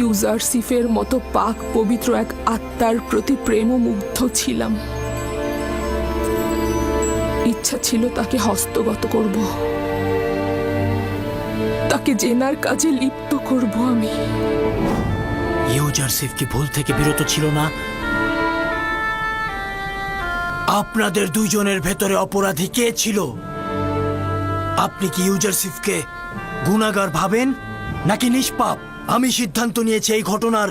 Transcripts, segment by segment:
ইউজারসিফের মতো পাক পবিত্র এক আত্মার প্রতি প্রেমমুগ্ধ ছিলাম। ইচ্ছা ছিল তাকে হস্তগত করব, তাকে জেনার কাজে লিপ্ত করব আমি। ইউজারসিফ কি ভুল থেকে বিরত ছিল না? আপনাদের দুইজনের ভেতরে অপরাধী কে ছিল? আপনি কি ইউজারসিফকে গুনাহগার ভাবেন নাকি নিষ্পাপ? আমি সিদ্ধান্ত নিয়েছি এই ঘটনার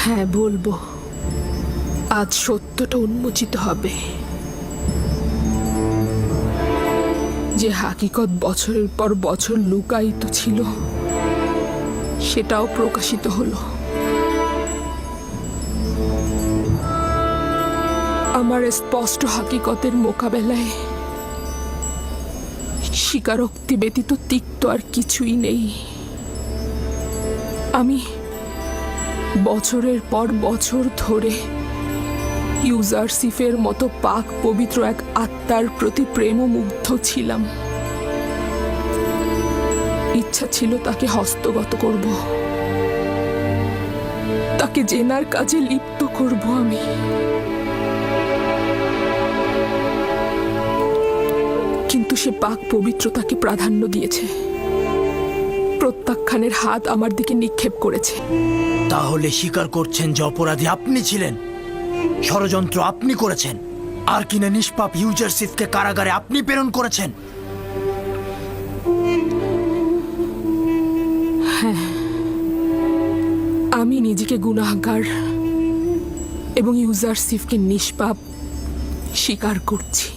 হ্যাঁ বলবো, আজ সত্যটা উন্মোচিত হবে। যে হাকিকত বছরের পর বছর লুকায়িত ছিল সেটাও প্রকাশিত হলো। আমার স্পষ্ট হাকিকতের মোকাবেলায় স্বীকারোক্তি ব্যতীত তিক্ত আর কিছুই নেই। আমি বছরের পর বছর ধরে ইউজারসিফের মতো পাক পবিত্র এক আত্মার প্রতি প্রেমমুগ্ধ ছিলাম। ইচ্ছা ছিল তাকে হস্তগত করব, তাকে জেনার কাজে লিপ্ত করব আমি। কিন্তু সে পাক পবিত্রতাকে প্রাধান্য দিয়েছে, প্রত্যাখ্যানের হাত আমার দিকে নিক্ষেপ করেছে। তাহলে স্বীকার করছেন যে অপরাধী আপনি ছিলেন, ষড়যন্ত্র আপনি করেছেন, আর কিনা নিষ্পাপ ইউজারসিফকে কারাগারে আপনি প্রেরণ করেছেন। হ্যাঁ, আমি নিজেকে গুনাহগার এবং ইউজারসিফকে নিষ্পাপ স্বীকার করছি।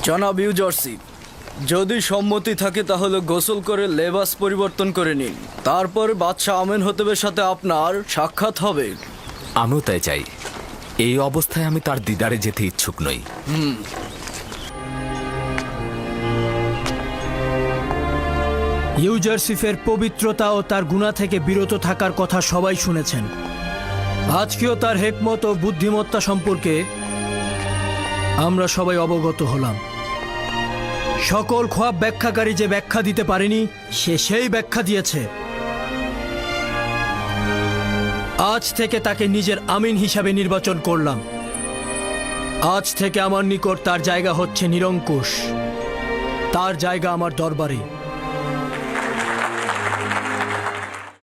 জনাব ইউজারসিফ, যদি সম্মতি থাকে তাহলে গোসল করে লেবাস পরিবর্তন করে নিন, তারপর বাদশাহ আমেনহতেবের সাথে আপনার সাক্ষাৎ হবে। আমিও তাই চাই। এই অবস্থায় আমি তার দিদারে যেতে ইচ্ছুক নই। ইউজারসিফের পবিত্রতা ও তার গুনাহ থেকে বিরত থাকার কথা সবাই শুনেছেন। আজকেও তার হিকমত ও বুদ্ধিমত্তা সম্পর্কে আমরা সবাই অবগত হলাম। সকল খোয়াব ব্যাখ্যাকারী যে ব্যাখ্যা দিতে পারেনি সে সেই ব্যাখ্যা দিয়েছে। আজ থেকে তাকে নিজের আমিন হিসাবে নির্বাচন করলাম। আজ থেকে আমার নিকট তার জায়গা হচ্ছে নিরঙ্কুশ, তার জায়গা আমার দরবারে।